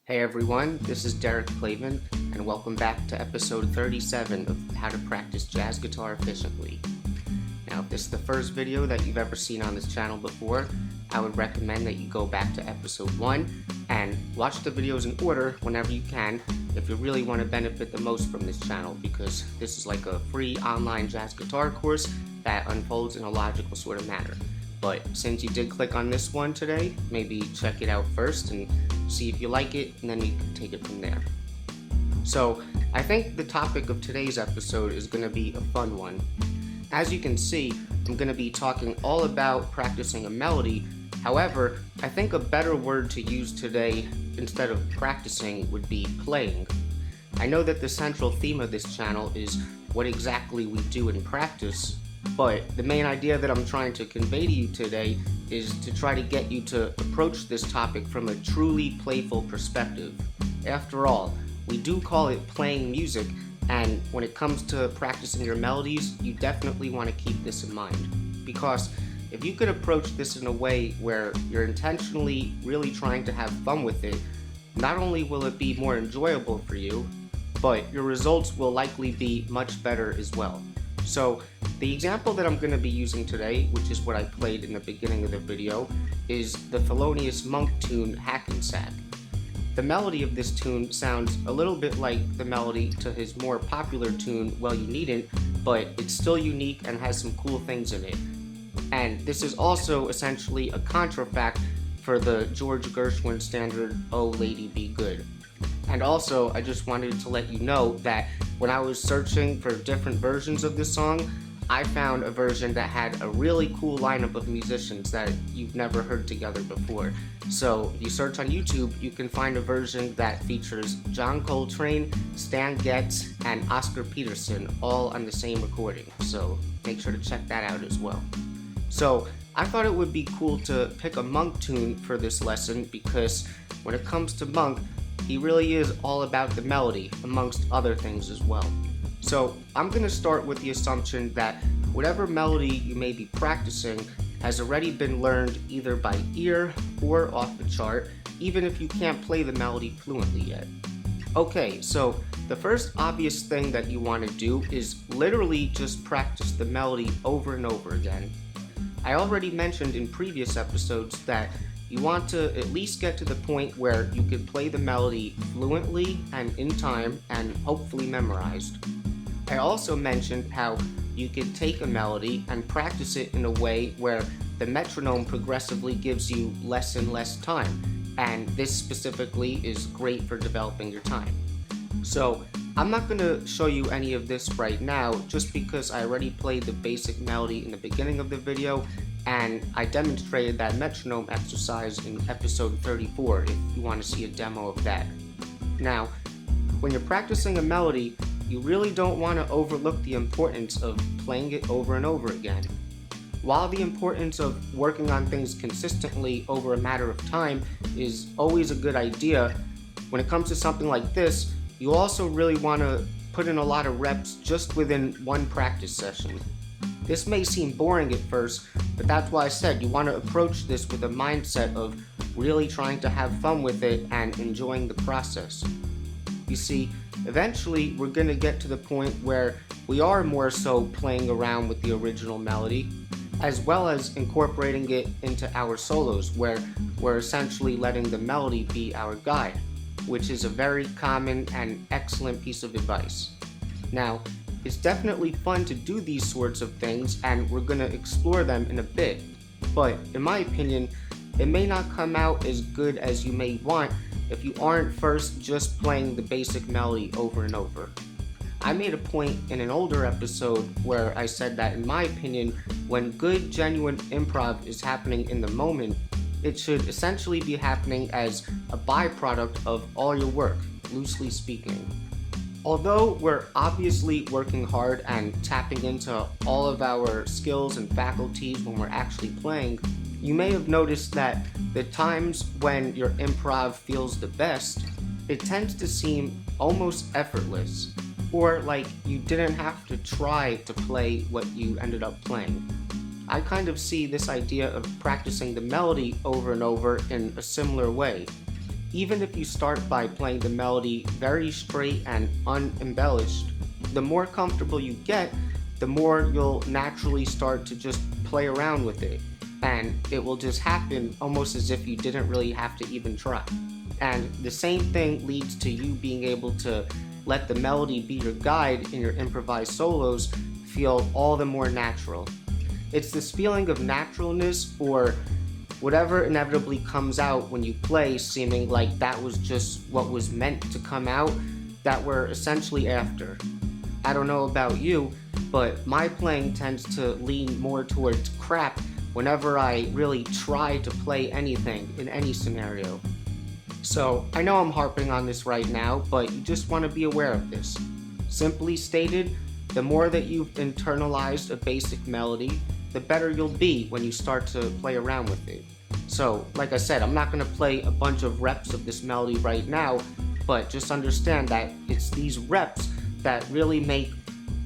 Hey everyone, this is Derek Clavin, and welcome back to episode 37 of How to Practice Jazz Guitar Efficiently. Now, if this is the first video that you've ever seen on this channel before, I would recommend that you go back to episode 1 and watch the videos in order whenever you can if you really want to benefit the most from this channel, because this is like a free online jazz guitar course that unfolds in a logical sort of manner. But since you did click on this one today, maybe check it out first and see if you like it, and then you can take it from there. So, I think the topic of today's episode is going to be a fun one. As you can see, I'm going to be talking all about practicing a melody. However, I think a better word to use today instead of practicing would be playing. I know that the central theme of this channel is what exactly we do in practice, but the main idea that I'm trying to convey to you today is to try to get you to approach this topic from a truly playful perspective. After all, we do call it playing music, and when it comes to practicing your melodies, you definitely want to keep this in mind. Because if you could approach this in a way where you're intentionally really trying to have fun with it, not only will it be more enjoyable for you, but your results will likely be much better as well. So, the example that I'm going to be using today, which is what I played in the beginning of the video, is the Thelonious Monk tune Hackensack. The melody of this tune sounds a little bit like the melody to his more popular tune Well You Needn't, but it's still unique and has some cool things in it. And this is also essentially a contrafact for the George Gershwin standard Oh Lady Be Good. And also, I just wanted to let you know that when I was searching for different versions of this song, I found a version that had a really cool lineup of musicians that you've never heard together before. So if you search on YouTube, you can find a version that features John Coltrane, Stan Getz, and Oscar Peterson all on the same recording. So make sure to check that out as well. So I thought it would be cool to pick a Monk tune for this lesson because when it comes to Monk, he really is all about the melody, amongst other things as well. So I'm going to start with the assumption that whatever melody you may be practicing has already been learned either by ear or off the chart, even if you can't play the melody fluently yet. Okay, so the first obvious thing that you want to do is literally just practice the melody over and over again. I already mentioned in previous episodes that you want to at least get to the point where you can play the melody fluently and in time and hopefully memorized. I also mentioned how you could take a melody and practice it in a way where the metronome progressively gives you less and less time, and this specifically is great for developing your time. So I'm not going to show you any of this right now just because I already played the basic melody in the beginning of the video, and I demonstrated that metronome exercise in episode 34 if you want to see a demo of that. Now, when you're practicing a melody, you really don't want to overlook the importance of playing it over and over again. While the importance of working on things consistently over a matter of time is always a good idea, when it comes to something like this, You also really want to put in a lot of reps just within one practice session. This may seem boring at first, but that's why I said you want to approach this with a mindset of really trying to have fun with it and enjoying the process. You see, eventually we're going to get to the point where we are more so playing around with the original melody, as well as incorporating it into our solos, where we're essentially letting the melody be our guide, which is a very common and excellent piece of advice. Now, it's definitely fun to do these sorts of things, and we're going to explore them in a bit, but in my opinion, it may not come out as good as you may want if you aren't first just playing the basic melody over and over. I made a point in an older episode where I said that in my opinion, when good, genuine improv is happening in the moment, it should essentially be happening as a byproduct of all your work, loosely speaking. Although we're obviously working hard and tapping into all of our skills and faculties when we're actually playing, you may have noticed that the times when your improv feels the best, it tends to seem almost effortless, or like you didn't have to try to play what you ended up playing. I kind of see this idea of practicing the melody over and over in a similar way. Even if you start by playing the melody very straight and unembellished, the more comfortable you get, the more you'll naturally start to just play around with it. And it will just happen almost as if you didn't really have to even try. And the same thing leads to you being able to let the melody be your guide in your improvised solos feel all the more natural. It's this feeling of naturalness, or whatever inevitably comes out when you play, seeming like that was just what was meant to come out, that we're essentially after. I don't know about you, but my playing tends to lean more towards crap whenever I really try to play anything in any scenario. So I know I'm harping on this right now, but you just want to be aware of this. Simply stated, the more that you've internalized a basic melody, the better you'll be when you start to play around with it. So, like I said, I'm not going to play a bunch of reps of this melody right now, but just understand that it's these reps that really make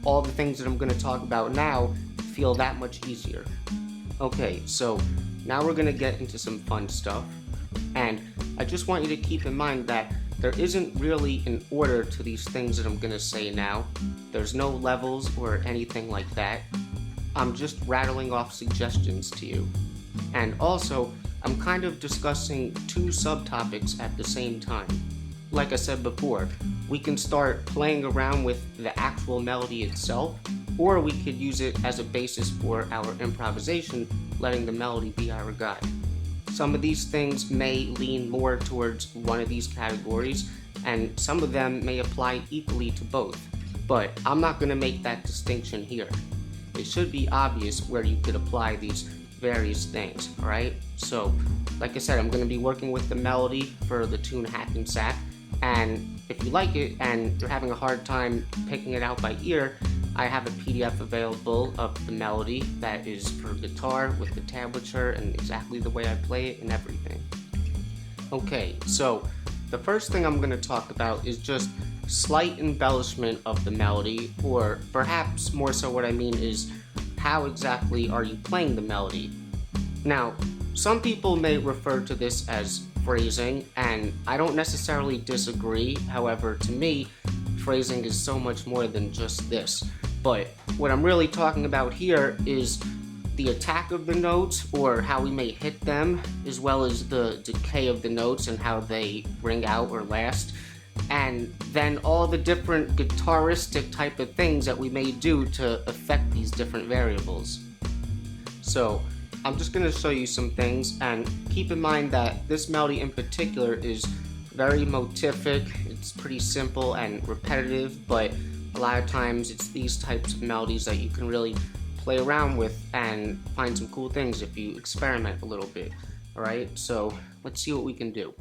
all the things that I'm going to talk about now feel that much easier. Okay, so now we're going to get into some fun stuff, and I just want you to keep in mind that there isn't really an order to these things that I'm going to say now. There's no levels or anything like that. I'm just rattling off suggestions to you. And also, I'm kind of discussing two subtopics at the same time. Like I said before, we can start playing around with the actual melody itself, or we could use it as a basis for our improvisation, letting the melody be our guide. Some of these things may lean more towards one of these categories, and some of them may apply equally to both, but I'm not going to make that distinction here. It should be obvious where you could apply these various things, alright? So, like I said, I'm going to be working with the melody for the tune Hackensack, and if you like it and you're having a hard time picking it out by ear, I have a PDF available of the melody that is for guitar with the tablature and exactly the way I play it and everything. Okay, so the first thing I'm going to talk about is just slight embellishment of the melody, or perhaps more so what I mean is how exactly are you playing the melody. Now, some people may refer to this as phrasing, and I don't necessarily disagree. However, to me, phrasing is so much more than just this. But what I'm really talking about here is the attack of the notes, or how we may hit them, as well as the decay of the notes and how they ring out or last, and then all the different guitaristic type of things that we may do to affect these different variables. So I'm just going to show you some things, and keep in mind that this melody in particular is very motific. It's pretty simple and repetitive, but a lot of times it's these types of melodies that you can really play around with and find some cool things if you experiment a little bit. Alright, so let's see what we can do.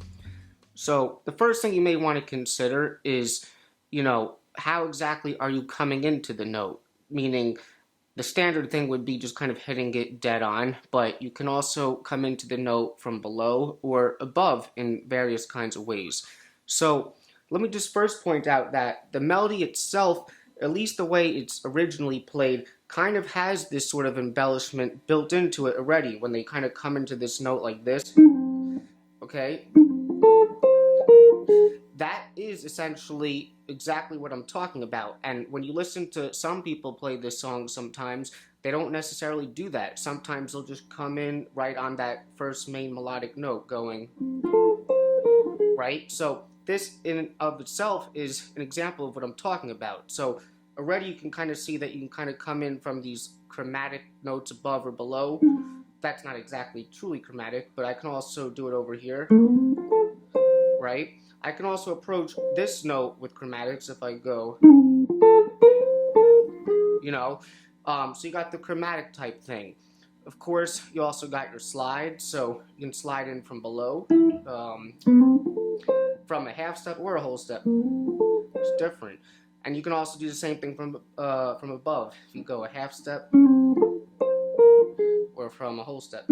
So the first thing you may want to consider is, how exactly are you coming into the note? Meaning, the standard thing would be just kind of hitting it dead on, but you can also come into the note from below or above in various kinds of ways. So let me just first point out that the melody itself, at least the way it's originally played, kind of has this sort of embellishment built into it already when they kind of come into this note like this. Okay? That is essentially exactly what I'm talking about. And when you listen to some people play this song sometimes, they don't necessarily do that. Sometimes they'll just come in right on that first main melodic note going, right? So this in and of itself is an example of what I'm talking about. So already you can kind of see that you can kind of come in from these chromatic notes above or below. That's not exactly truly chromatic, but I can also do it over here, right? I can also approach this note with chromatics if I go, you know. So you got the chromatic type thing. Of course, you also got your slide, so you can slide in from below, from a half step or a whole step. It's different. And you can also do the same thing from above. If you go a half step or from a whole step,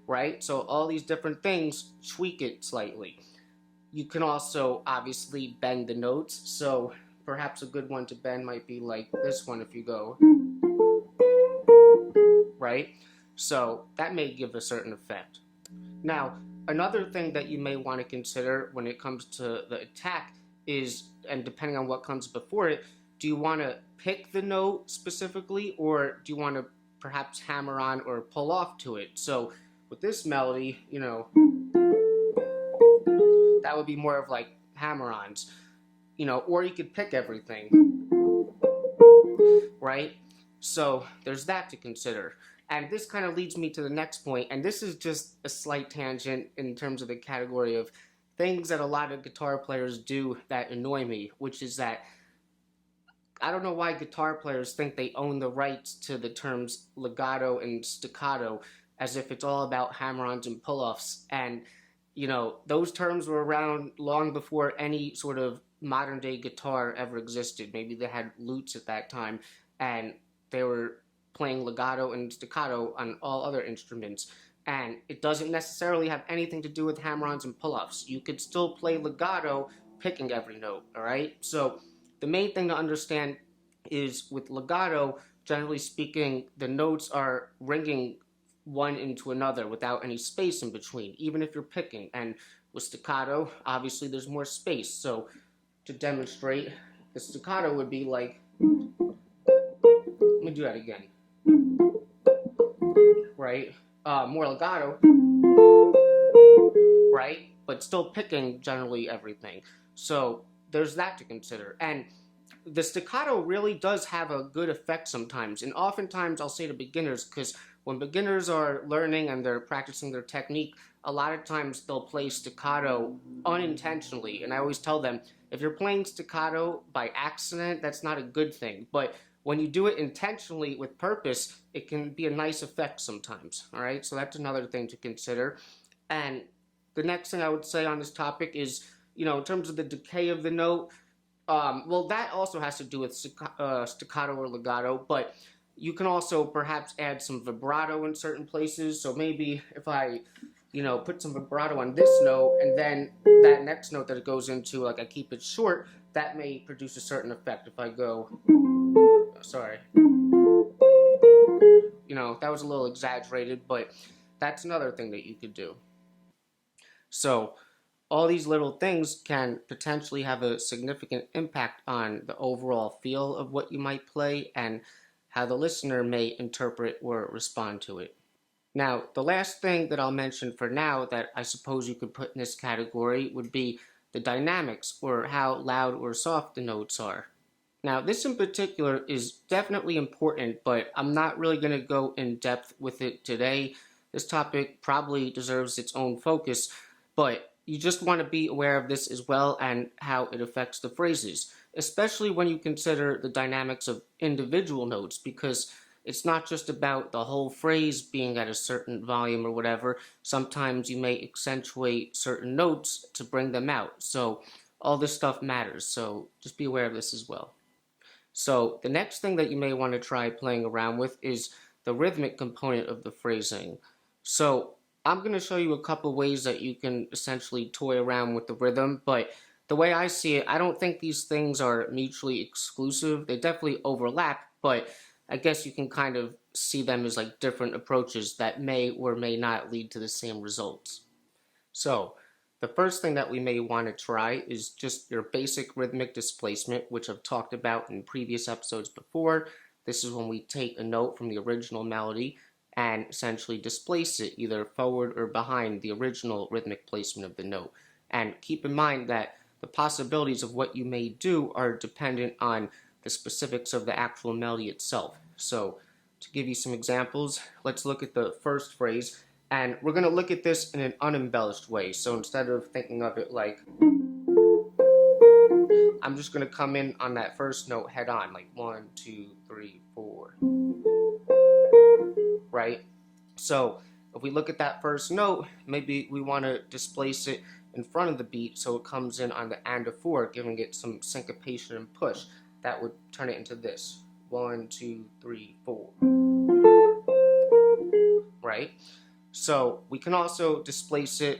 right? So all these different things tweak it slightly. You can also obviously bend the notes, so perhaps a good one to bend might be like this one if you go, right? So that may give a certain effect. Now, another thing that you may want to consider when it comes to the attack is, and depending on what comes before it, do you want to pick the note specifically, or do you want to perhaps hammer on or pull off to it? So with this melody, you know, that would be more of like hammer-ons, you know, or you could pick everything, right? So there's that to consider. And this kind of leads me to the next point, and this is just a slight tangent in terms of the category of things that a lot of guitar players do that annoy me, which is that I don't know why guitar players think they own the rights to the terms legato and staccato as if it's all about hammer-ons and pull-offs. And, you know, those terms were around long before any sort of modern-day guitar ever existed. Maybe they had lutes at that time, and they were playing legato and staccato on all other instruments. And it doesn't necessarily have anything to do with hammer-ons and pull-offs. You could still play legato picking every note, all right? So the main thing to understand is with legato, generally speaking, the notes are ringing one into another without any space in between, even if you're picking. And with staccato, obviously there's more space. So to demonstrate, the staccato would be like, let me do that again, right? More legato, right? But still picking generally everything. So there's that to consider. And the staccato really does have a good effect sometimes. And oftentimes I'll say to beginners, because when beginners are learning and they're practicing their technique, a lot of times they'll play staccato unintentionally. And I always tell them, if you're playing staccato by accident, that's not a good thing. But when you do it intentionally with purpose, it can be a nice effect sometimes, all right? So that's another thing to consider. And the next thing I would say on this topic is, you know, in terms of the decay of the note, well, that also has to do with staccato or legato, but you can also perhaps add some vibrato in certain places. So maybe if I, you know, put some vibrato on this note, and then that next note that it goes into, like I keep it short, that may produce a certain effect. If I go, sorry, you know, that was a little exaggerated, but that's another thing that you could do. So all these little things can potentially have a significant impact on the overall feel of what you might play and how the listener may interpret or respond to it. Now, the last thing that I'll mention for now that I suppose you could put in this category would be the dynamics, or how loud or soft the notes are. Now, this in particular is definitely important, but I'm not really going to go in depth with it today. This topic probably deserves its own focus, but you just want to be aware of this as well and how it affects the phrases, especially when you consider the dynamics of individual notes, because it's not just about the whole phrase being at a certain volume or whatever. Sometimes you may accentuate certain notes to bring them out. So all this stuff matters. So just be aware of this as well. So the next thing that you may want to try playing around with is the rhythmic component of the phrasing. So I'm going to show you a couple ways that you can essentially toy around with the rhythm, but the way I see it, I don't think these things are mutually exclusive. They definitely overlap, but I guess you can kind of see them as like different approaches that may or may not lead to the same results. So, the first thing that we may want to try is just your basic rhythmic displacement, which I've talked about in previous episodes before. This is when we take a note from the original melody and essentially displace it either forward or behind the original rhythmic placement of the note. And keep in mind that the possibilities of what you may do are dependent on the specifics of the actual melody itself. So, to give you some examples, let's look at the first phrase. And we're going to look at this in an unembellished way. So instead of thinking of it like, I'm just going to come in on that first note head on, like 1, 2, 3, 4. Right? So if we look at that first note, maybe we want to displace it in front of the beat so it comes in on the and of 4, giving it some syncopation and push. That would turn it into this. 1, 2, 3, 4. Right? So we can also displace it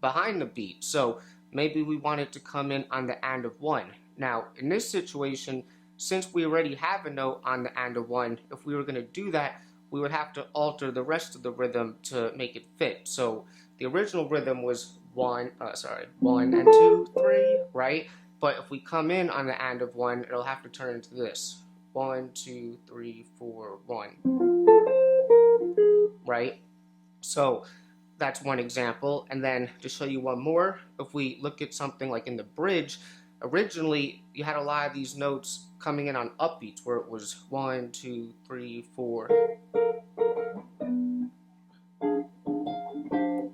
behind the beat. So maybe we want it to come in on the and of 1. Now, in this situation, since we already have a note on the and of 1, if we were going to do that, we would have to alter the rest of the rhythm to make it fit. So the original rhythm was 1 and 2, 3, right? But if we come in on the and of 1, it'll have to turn into this. 1, 2, 3, 4, 1. Right? So that's one example. And then to show you one more, if we look at something like in the bridge, originally you had a lot of these notes coming in on upbeats where it was 1, 2, 3, 4.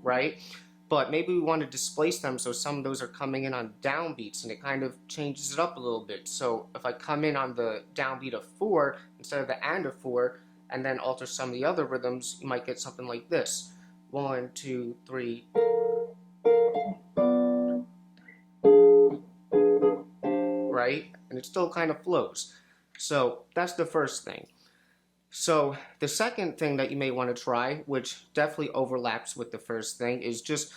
Right? But maybe we want to displace them so some of those are coming in on downbeats and it kind of changes it up a little bit. So if I come in on the downbeat of 4 instead of the and of 4 and then alter some of the other rhythms, you might get something like this. 1, 2, 3. Right? And it still kind of flows. So that's the first thing. So the second thing that you may want to try, which definitely overlaps with the first thing, is just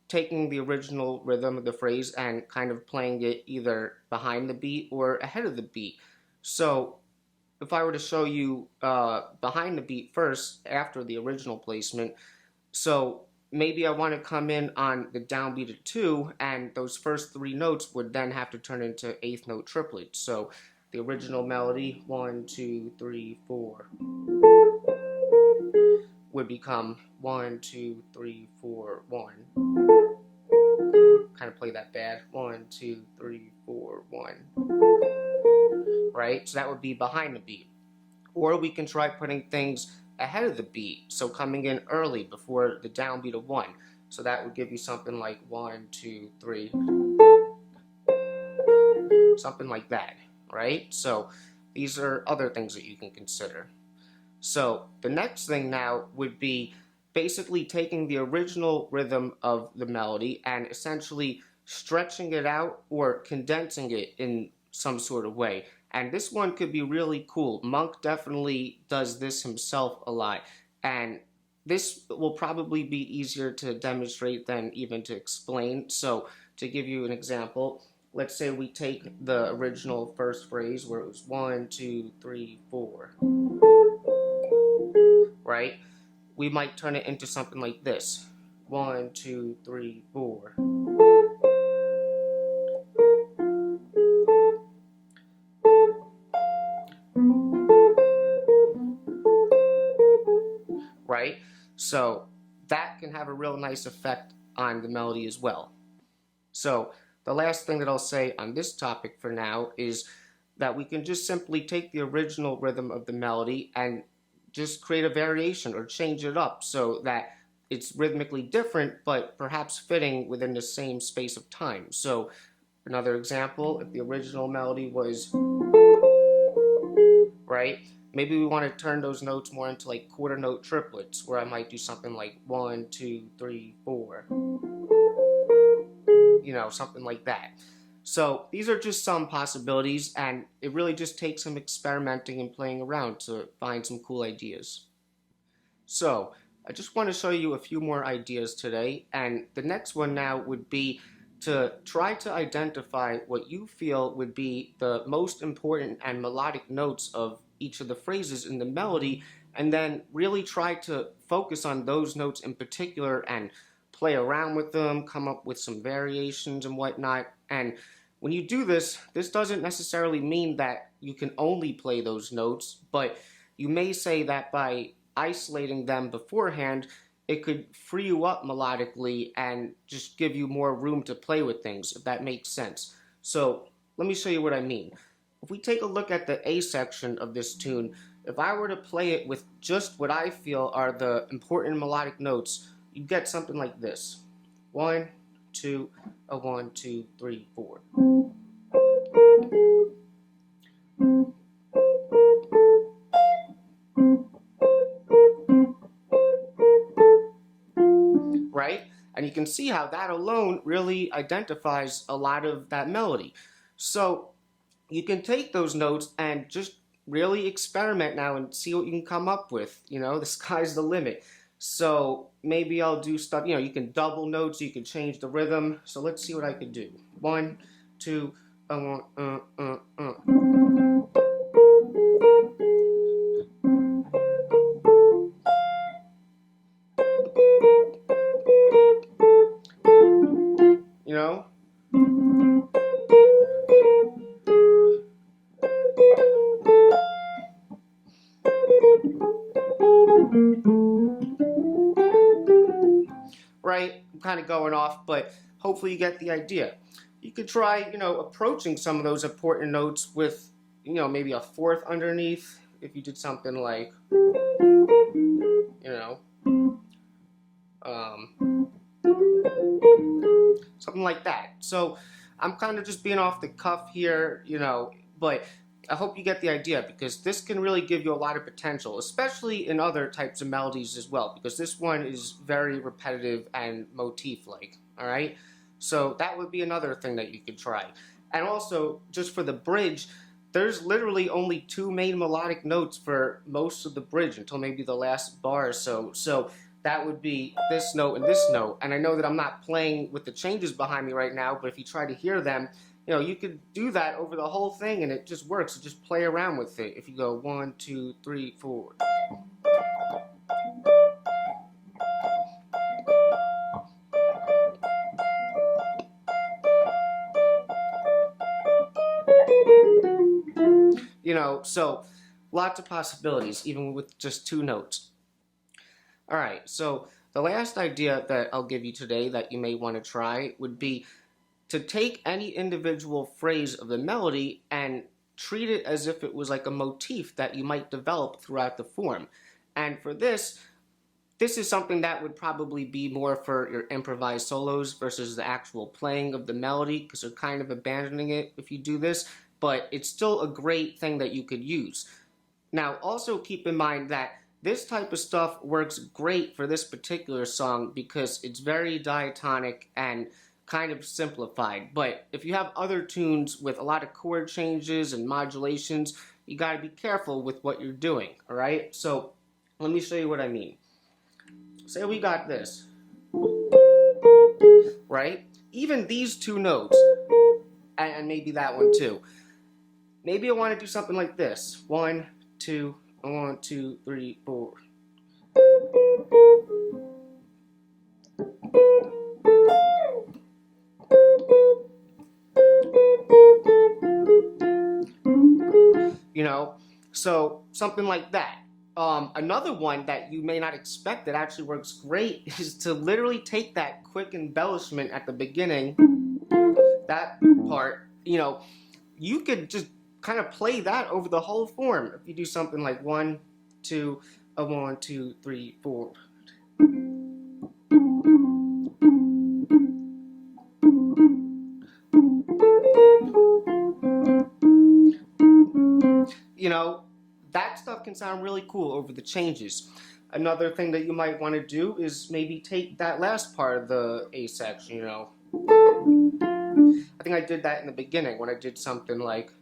taking the original rhythm of the phrase and kind of playing it either behind the beat or ahead of the beat. So if I were to show you behind the beat first, after the original placement, so maybe I want to come in on the downbeat of 2, and those first 3 notes would then have to turn into eighth note triplets. So the original melody, 1, 2, 3, 4, would become 1, 2, 3, 4, 1. Kind of play that bad. 1, 2, 3, 4, 1. Right? So that would be behind the beat. Or we can try putting things ahead of the beat, so coming in early before the downbeat of 1. So that would give you something like 1, 2, 3, something like that, right? So these are other things that you can consider. So the next thing now would be basically taking the original rhythm of the melody and essentially stretching it out or condensing it in some sort of way. And this one could be really cool. Monk definitely does this himself a lot. And this will probably be easier to demonstrate than even to explain. So to give you an example, let's say we take the original first phrase where it was 1, 2, 3, 4. Right? We might turn it into something like this. 1, 2, 3, 4. Right? So that can have a real nice effect on the melody as well. So the last thing that I'll say on this topic for now is that we can just simply take the original rhythm of the melody and just create a variation or change it up so that it's rhythmically different but perhaps fitting within the same space of time. So another example, if the original melody was, right, maybe we want to turn those notes more into like quarter note triplets where I might do something like 1, 2, 3, 4. You know, something like that. So these are just some possibilities, and it really just takes some experimenting and playing around to find some cool ideas. So I just want to show you a few more ideas today, and the next one now would be to try to identify what you feel would be the most important and melodic notes of each of the phrases in the melody, and then really try to focus on those notes in particular and play around with them, come up with some variations and whatnot. And when you do this, this doesn't necessarily mean that you can only play those notes, but you may say that by isolating them beforehand, it could free you up melodically and just give you more room to play with things, if that makes sense. So let me show you what I mean. If we take a look at the A section of this tune, if I were to play it with just what I feel are the important melodic notes, you'd get something like this. 1, 2, a 1, 2, 3, 4. Right? And you can see how that alone really identifies a lot of that melody. So you can take those notes and just really experiment now and see what you can come up with. You know, the sky's the limit. So maybe I'll do stuff, you know, you can double notes, you can change the rhythm. So let's see what I can do. 1, 2, you know? Right? I'm kind of going off, but hopefully you get the idea. You could try, you know, approaching some of those important notes with, you know, maybe a fourth underneath. If you did something like, you know, something like that. So I'm kind of just being off the cuff here, you know, but I hope you get the idea, because this can really give you a lot of potential, especially in other types of melodies as well, because this one is very repetitive and motif-like, all right? So that would be another thing that you could try. And also, just for the bridge, there's literally only 2 main melodic notes for most of the bridge until maybe the last bar or so. So that would be this note and this note. And I know that I'm not playing with the changes behind me right now, but if you try to hear them, you know, you could do that over the whole thing and it just works. So just play around with it. If you go 1, 2, 3, 4. You know, so lots of possibilities, even with just 2 notes. All right, so the last idea that I'll give you today that you may want to try would be to take any individual phrase of the melody and treat it as if it was like a motif that you might develop throughout the form. And for this is something that would probably be more for your improvised solos versus the actual playing of the melody, because you're kind of abandoning it if you do this, but it's still a great thing that you could use. Now, also keep in mind that this type of stuff works great for this particular song because it's very diatonic and kind of simplified. But if you have other tunes with a lot of chord changes and modulations, you got to be careful with what you're doing, all right? So let me show you what I mean. Say we got this, right? Even these 2 notes, and maybe that one too. Maybe I want to do something like this. 1, 2, 1, 2, 3, 4. You know, so something like that. Another one that you may not expect that actually works great is to literally take that quick embellishment at the beginning, that part, you know, you could just kind of play that over the whole form. If you do something like 1, 2, a 1, 2, 3, 4. You know, that stuff can sound really cool over the changes. Another thing that you might want to do is maybe take that last part of the A section, you know. I think I did that in the beginning when I did something like,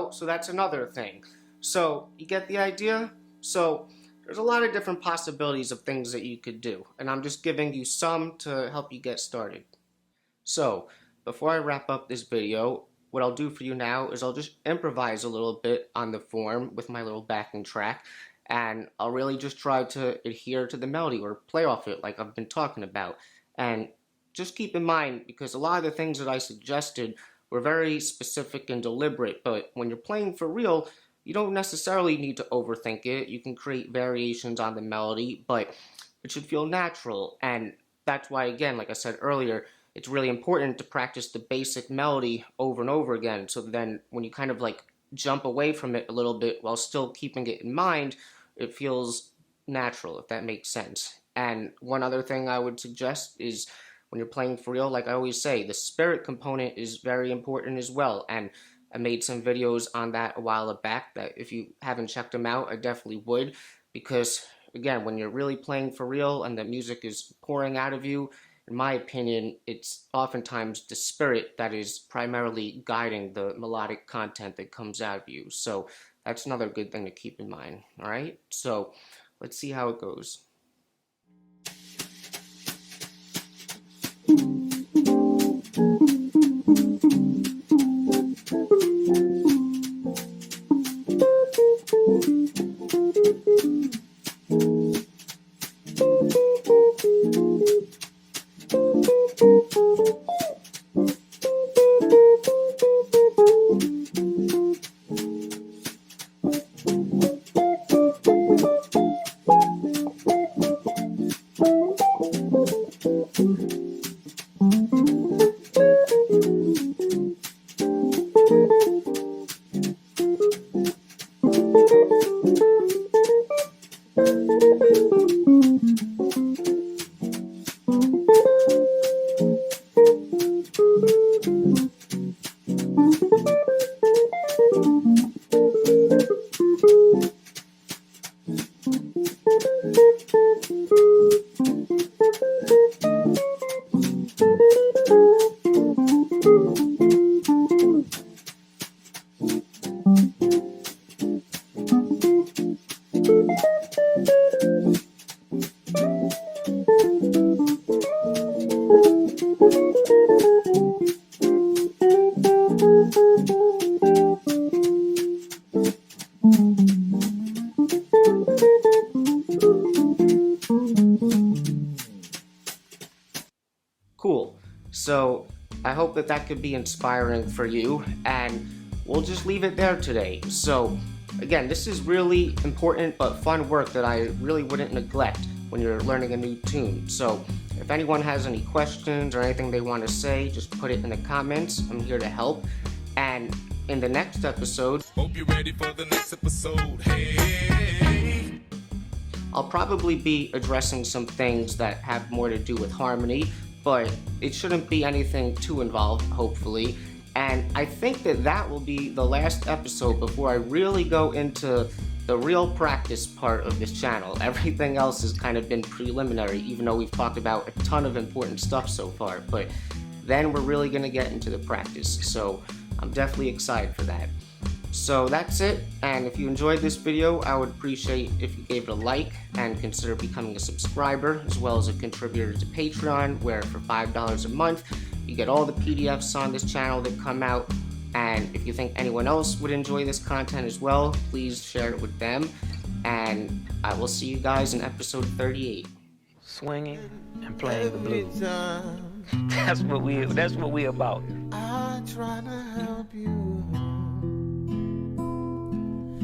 out, so that's another thing. So, you get the idea? So, there's a lot of different possibilities of things that you could do, and I'm just giving you some to help you get started. So, before I wrap up this video, what I'll do for you now is I'll just improvise a little bit on the form with my little backing track, and I'll really just try to adhere to the melody or play off it like I've been talking about. And just keep in mind, because a lot of the things that I suggested were very specific and deliberate, but when you're playing for real, you don't necessarily need to overthink it. You can create variations on the melody, but it should feel natural. And that's why, again, like I said earlier, it's really important to practice the basic melody over and over again. So then when you kind of like jump away from it a little bit while still keeping it in mind, it feels natural, if that makes sense. And one other thing I would suggest is when you're playing for real, like I always say, the spirit component is very important as well. And I made some videos on that a while back that if you haven't checked them out, I definitely would. Because, again, when you're really playing for real and the music is pouring out of you, in my opinion, it's oftentimes the spirit that is primarily guiding the melodic content that comes out of you. So that's another good thing to keep in mind, all right? So let's see how it goes. Cool. So I hope that that could be inspiring for you, and we'll just leave it there today. So again, this is really important but fun work that I really wouldn't neglect when you're learning a new tune. So if anyone has any questions or anything they want to say, just put it in the comments. I'm here to help. And in the next episode, hope you're ready for the next episode. Hey, I'll probably be addressing some things that have more to do with harmony, but it shouldn't be anything too involved, hopefully. And I think that that will be the last episode before I really go into the real practice part of this channel. Everything else has kind of been preliminary, even though we've talked about a ton of important stuff so far. But then we're really going to get into the practice, so I'm definitely excited for that. So that's it, and if you enjoyed this video, I would appreciate if you gave it a like and consider becoming a subscriber, as well as a contributor to Patreon, where for $5 a month, you get all the PDFs on this channel that come out. And if you think anyone else would enjoy this content as well, please share it with them. And I will see you guys in episode 38. Swinging and playing the blues. That's what we about. I try to help you.